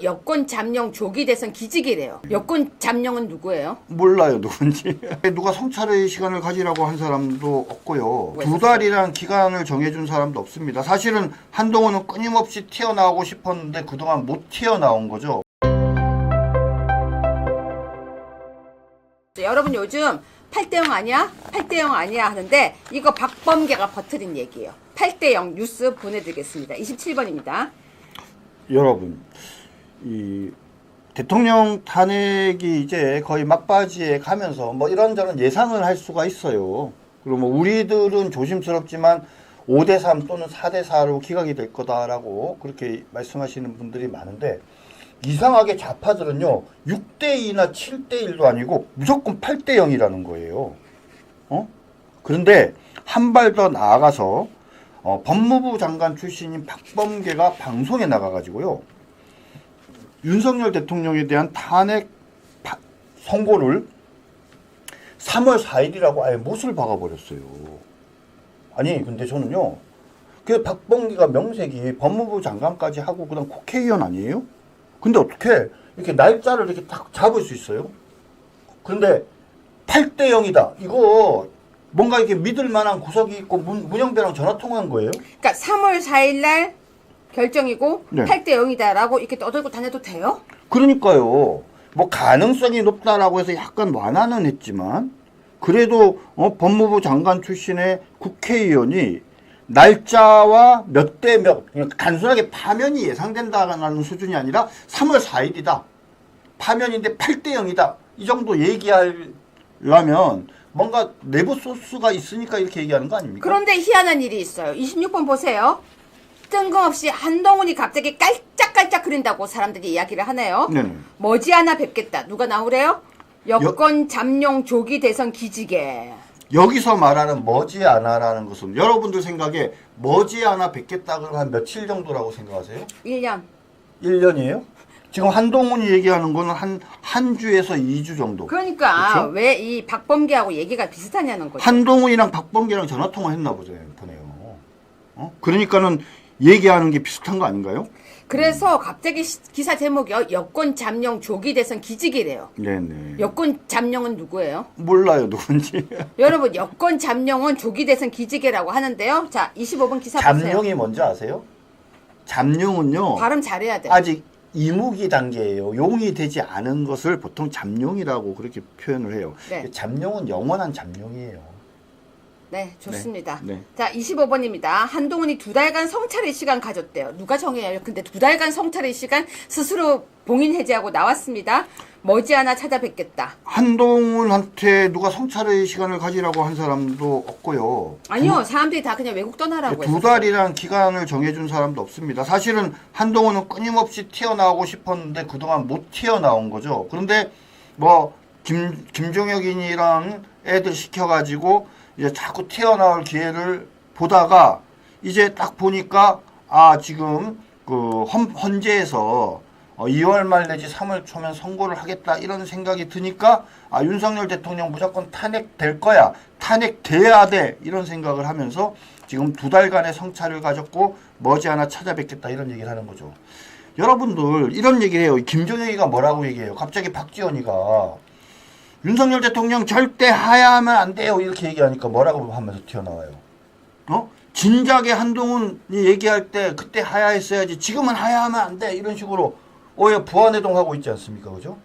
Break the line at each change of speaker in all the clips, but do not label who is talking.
여권 잠룡 조기 대선 기직이래요. 여권 잠룡은 누구예요?
몰라요, 누군지. 누가 성찰의 시간을 가지라고 한 사람도 없고요. 2달이란 기간을 정해준 사람도 없습니다. 사실은 한동훈은 끊임없이 튀어나오고 싶었는데 그동안 못 튀어나온 거죠.
여러분 요즘 8대0 아니야? 8대0 아니야 하는데 이거 박범계가 버트린 얘기예요. 8대0 뉴스 보내드리겠습니다. 27번입니다.
여러분, 이 대통령 탄핵이 이제 거의 막바지에 가면서 뭐 이런저런 예상을 할 수가 있어요. 그리고 뭐 우리들은 조심스럽지만 5대3 또는 4대4로 기각이 될 거다라고 그렇게 말씀하시는 분들이 많은데, 이상하게 좌파들은요 6대2나 7대1도 아니고 무조건 8대0이라는 거예요. 그런데 한 발 더 나아가서 법무부 장관 출신인 박범계가 방송에 나가가지고요, 윤석열 대통령에 대한 탄핵 선고를 3월 4일이라고 아예 못을 박아버렸어요. 아니 근데 저는요, 그 박범계가 명색이 법무부 장관까지 하고 그다음 국회의원 아니에요? 근데 어떻게 이렇게 날짜를 이렇게 딱 잡을 수 있어요? 그런데 8대0이다. 이거 뭔가 이렇게 믿을 만한 구석이 있고 문영배랑 전화 통화한 거예요?
그러니까 3월 4일 날 결정이고
네.
8대0이다라고 이렇게 떠들고 다녀도 돼요?
그러니까요. 뭐 가능성이 높다라고 해서 약간 완화는 했지만 그래도 법무부 장관 출신의 국회의원이 날짜와 몇 대 몇, 그러니까 단순하게 파면이 예상된다는 수준이 아니라 3월 4일이다. 파면인데 8대0이다. 이 정도 얘기하려면 뭔가 내부 소스가 있으니까 이렇게 얘기하는 거 아닙니까?
그런데 희한한 일이 있어요. 26번 보세요. 뜬금없이 한동훈이 갑자기 깔짝깔짝 그린다고 사람들이 이야기를 하네요.
네네.
머지않아 뵙겠다. 누가 나오래요? 여권 잠룡 조기 대선 기직에.
여기서 말하는 머지않아라는 것은 여러분들 생각에 머지않아 뵙겠다고 한 며칠 정도라고 생각하세요?
1년.
1년이에요? 지금 한동훈이 얘기하는 거는 한 주에서 2주 정도.
그러니까
그렇죠?
왜 이 박범계하고 얘기가 비슷하냐는 거죠.
한동훈이랑 박범계랑 전화통화 했나 보네요. 그러니까는 얘기하는 게 비슷한 거 아닌가요?
그래서 갑자기 기사 제목이 여권 잠룡 조기 대선 기직이래요.
네네.
여권 잠룡은 누구예요?
몰라요, 누군지.
여러분 여권 잠룡은 조기 대선 기직이라고 하는데요. 자 25번 기사 보세요.
잠룡이 뭔지 아세요? 잠룡은요,
발음 잘해야 돼요.
아직 이무기 단계예요. 용이 되지 않은 것을 보통 잠룡이라고 그렇게 표현을 해요.
네.
잠룡은 영원한 잠룡이에요.
네, 좋습니다.
네.
자, 25번입니다. 한동훈이 2달간 성찰의 시간 가졌대요. 누가 정해요? 근데 2달간 성찰의 시간 스스로 봉인 해제하고 나왔습니다. 머지않아 찾아뵙겠다.
한동훈한테 누가 성찰의 시간을 가지라고 한 사람도 없고요.
아니요, 사람들이 다 그냥 외국 떠나라고 했어요.
2달이란 기간을 정해준 사람도 없습니다. 사실은 한동훈은 끊임없이 튀어나오고 싶었는데 그동안 못 튀어나온 거죠. 그런데 뭐 김종혁이랑 애들 시켜가지고 이제 자꾸 튀어나올 기회를 보다가 이제 딱 보니까 지금 그 헌재에서 2월 말 내지 3월 초면 선고를 하겠다 이런 생각이 드니까 윤석열 대통령 무조건 탄핵될 거야, 탄핵돼야 돼 이런 생각을 하면서 지금 2달간의 성찰을 가졌고 머지않아 찾아뵙겠다 이런 얘기를 하는 거죠. 여러분들 이런 얘기를 해요. 김종혁이가 뭐라고 얘기해요? 갑자기 박지원이가 윤석열 대통령 절대 하야하면 안 돼요 이렇게 얘기하니까 뭐라고 하면서 튀어나와요? 진작에 한동훈이 얘기할 때 그때 하야했어야지 지금은 하야하면 안 돼 이런 식으로 오히려 부안해동하고 있지 않습니까? 그죠?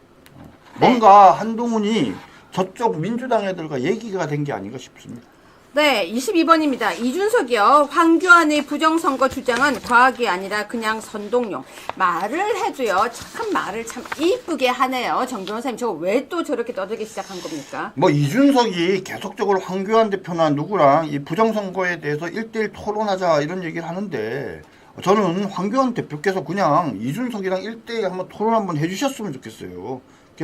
뭔가 한동훈이 저쪽 민주당 애들과 얘기가 된 게 아닌가 싶습니다.
네, 22번입니다. 이준석이요. 황교안의 부정선거 주장은 과학이 아니라 그냥 선동용. 말을 해도요. 참 말을 참 이쁘게 하네요. 정 변호사님 저거 왜 또 저렇게 떠들기 시작한 겁니까?
뭐 이준석이 계속적으로 황교안 대표나 누구랑 이 부정선거에 대해서 1대1 토론하자 이런 얘기를 하는데 저는 황교안 대표께서 그냥 이준석이랑 1대1 한번 토론 한번 해주셨으면 좋겠어요.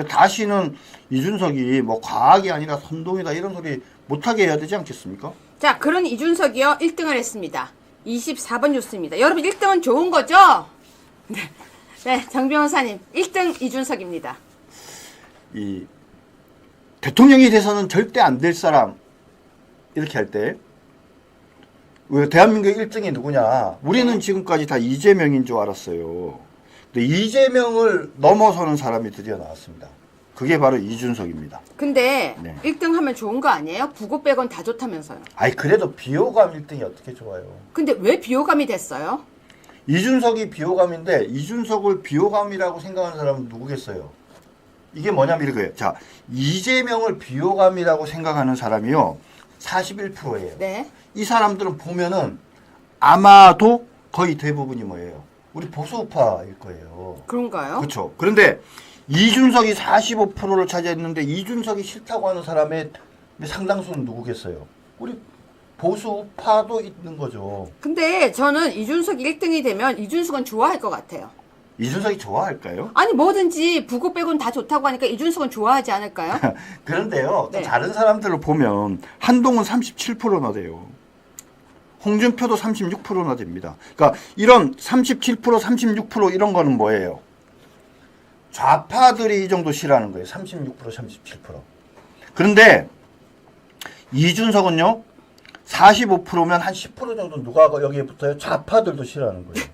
다시는 이준석이 뭐 과학이 아니라 선동이다 이런 소리 못하게 해야 되지 않겠습니까?
자, 그런 이준석이요. 1등을 했습니다. 24번 뉴스입니다. 여러분 1등은 좋은 거죠? 네, 정 변호사님 1등 이준석입니다.
이 대통령이 돼서는 절대 안 될 사람 이렇게 할 때 왜 대한민국 1등이 누구냐? 우리는 지금까지 다 이재명인 줄 알았어요. 근데 이재명을 넘어서는 사람이 드디어 나왔습니다. 그게 바로 이준석입니다.
근데
네.
1등 하면 좋은 거 아니에요? 부고 빼곤 다 좋다면서요.
아이 그래도 비호감 1등이 어떻게 좋아요?
근데 왜 비호감이 됐어요?
이준석이 비호감인데 이준석을 비호감이라고 생각하는 사람은 누구겠어요? 이게 뭐냐면 이거예요. 자, 이재명을 비호감이라고 생각하는 사람이요. 41%예요.
네.
이 사람들은 보면은 아마도 거의 대부분이 뭐예요? 우리 보수우파일 거예요.
그런가요?
그렇죠. 그런데 이준석이 45%를 차지했는데 이준석이 싫다고 하는 사람의 상당수는 누구겠어요? 우리 보수파도 있는 거죠.
근데 저는 이준석이 1등이 되면 이준석은 좋아할 것 같아요.
이준석이 좋아할까요?
아니 뭐든지 부고 빼곤 다 좋다고 하니까 이준석은 좋아하지 않을까요?
그런데요. 또
네.
다른 사람들을 보면 한동훈 37%나 돼요. 홍준표도 36%나 됩니다. 그러니까 이런 37%, 36% 이런 거는 뭐예요? 좌파들이 이 정도 싫어하는 거예요. 36%, 37%. 그런데 이준석은요. 45%면 한 10% 정도 누가 여기에 붙어요? 좌파들도 싫어하는 거예요.